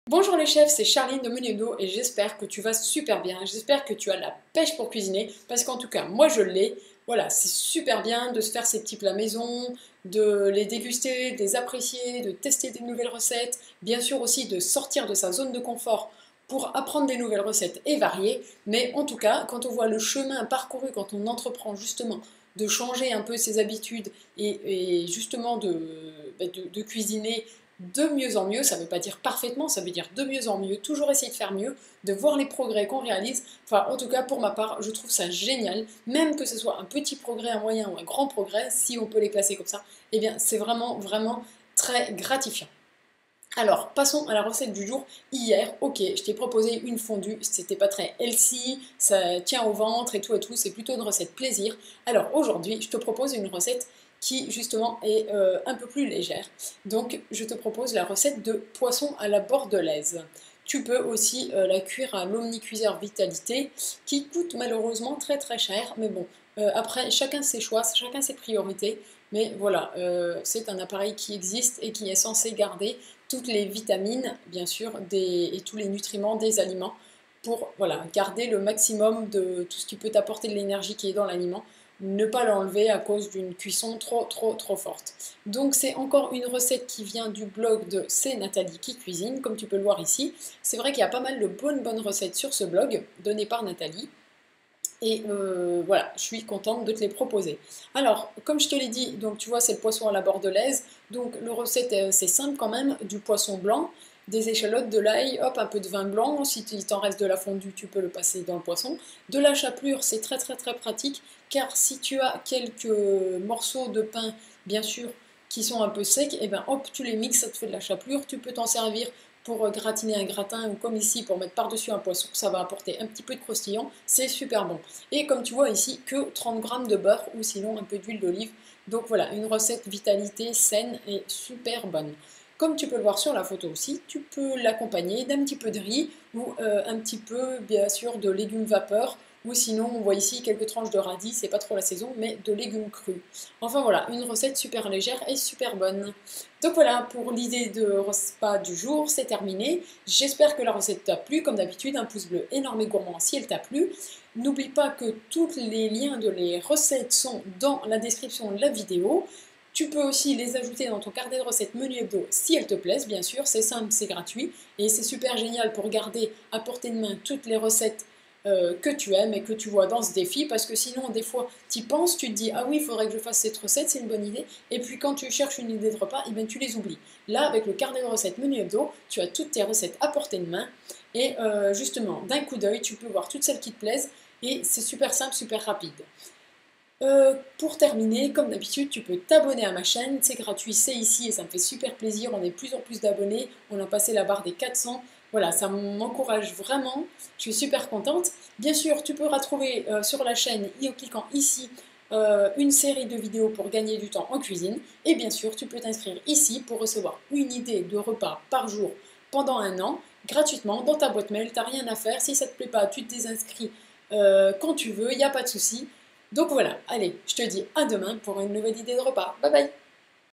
Bonjour les chefs, c'est Charline de Menu Hebdo et j'espère que tu vas super bien, j'espère que tu as la pêche pour cuisiner, parce qu'en tout cas, moi je l'ai. Voilà, c'est super bien de se faire ces petits plats maison, de les déguster, de les apprécier, de tester des nouvelles recettes, bien sûr aussi de sortir de sa zone de confort pour apprendre des nouvelles recettes et variées, mais en tout cas, quand on voit le chemin parcouru, quand on entreprend justement de changer un peu ses habitudes et justement de cuisiner de mieux en mieux, ça ne veut pas dire parfaitement, ça veut dire de mieux en mieux, toujours essayer de faire mieux, de voir les progrès qu'on réalise. Enfin, en tout cas, pour ma part, je trouve ça génial, même que ce soit un petit progrès, un moyen ou un grand progrès, si on peut les classer comme ça, eh bien, c'est vraiment, vraiment très gratifiant. Alors, passons à la recette du jour. Hier, ok, je t'ai proposé une fondue, c'était pas très healthy, ça tient au ventre et tout, c'est plutôt une recette plaisir. Alors aujourd'hui, je te propose une recette qui justement est un peu plus légère. Donc, je te propose la recette de poisson à la bordelaise. Tu peux aussi la cuire à l'omnicuiseur Vitalité, qui coûte malheureusement très très cher, mais bon, après, chacun ses choix, chacun ses priorités. Mais voilà, c'est un appareil qui existe et qui est censé garder toutes les vitamines, bien sûr, et tous les nutriments des aliments pour voilà, garder le maximum de tout ce qui peut apporter de l'énergie qui est dans l'aliment, ne pas l'enlever à cause d'une cuisson trop forte. Donc c'est encore une recette qui vient du blog de C'est Nathalie qui cuisine, comme tu peux le voir ici. C'est vrai qu'il y a pas mal de bonnes recettes sur ce blog, donné par Nathalie. Et voilà, je suis contente de te les proposer. Alors, comme je te l'ai dit, donc tu vois, c'est le poisson à la bordelaise. Donc, le recette, c'est simple quand même, du poisson blanc, des échalotes, de l'ail, hop, un peu de vin blanc. Si il t'en reste de la fondue, tu peux le passer dans le poisson. De la chapelure, c'est très pratique, car si tu as quelques morceaux de pain, bien sûr, qui sont un peu secs, et ben hop, tu les mixes, ça te fait de la chapelure. Tu peux t'en servir pour gratiner un gratin ou comme ici pour mettre par-dessus un poisson, ça va apporter un petit peu de croustillant, c'est super bon. Et comme tu vois ici, que 30 grammes de beurre ou sinon un peu d'huile d'olive. Donc voilà, une recette vitalité saine et super bonne. Comme tu peux le voir sur la photo aussi, tu peux l'accompagner d'un petit peu de riz ou un petit peu bien sûr de légumes vapeur ou sinon on voit ici quelques tranches de radis, c'est pas trop la saison, mais de légumes crus. Enfin voilà, une recette super légère et super bonne. Donc voilà, pour l'idée de repas du jour, c'est terminé. J'espère que la recette t'a plu. Comme d'habitude, un pouce bleu énorme et gourmand si elle t'a plu. N'oublie pas que tous les liens de les recettes sont dans la description de la vidéo. Tu peux aussi les ajouter dans ton carnet de recettes menu hebdo si elles te plaisent, bien sûr. C'est simple, c'est gratuit et c'est super génial pour garder à portée de main toutes les recettes que tu aimes et que tu vois dans ce défi, parce que sinon des fois tu y penses, tu te dis ah oui il faudrait que je fasse cette recette, c'est une bonne idée, et puis quand tu cherches une idée de repas, et bien tu les oublies. Là avec le carnet de recettes menu hebdo, tu as toutes tes recettes à portée de main et justement d'un coup d'œil tu peux voir toutes celles qui te plaisent et c'est super simple, super rapide. Pour terminer, comme d'habitude, tu peux t'abonner à ma chaîne, c'est gratuit, c'est ici et ça me fait super plaisir, on est de plus en plus d'abonnés, on a passé la barre des 400, voilà, ça m'encourage vraiment, je suis super contente. Bien sûr, tu peux retrouver sur la chaîne, en cliquant ici, une série de vidéos pour gagner du temps en cuisine, et bien sûr, tu peux t'inscrire ici pour recevoir une idée de repas par jour pendant un an, gratuitement, dans ta boîte mail, t'as rien à faire, si ça te plaît pas, tu te désinscris quand tu veux, il n'y a pas de souci. Donc voilà, allez, je te dis à demain pour une nouvelle idée de repas. Bye bye!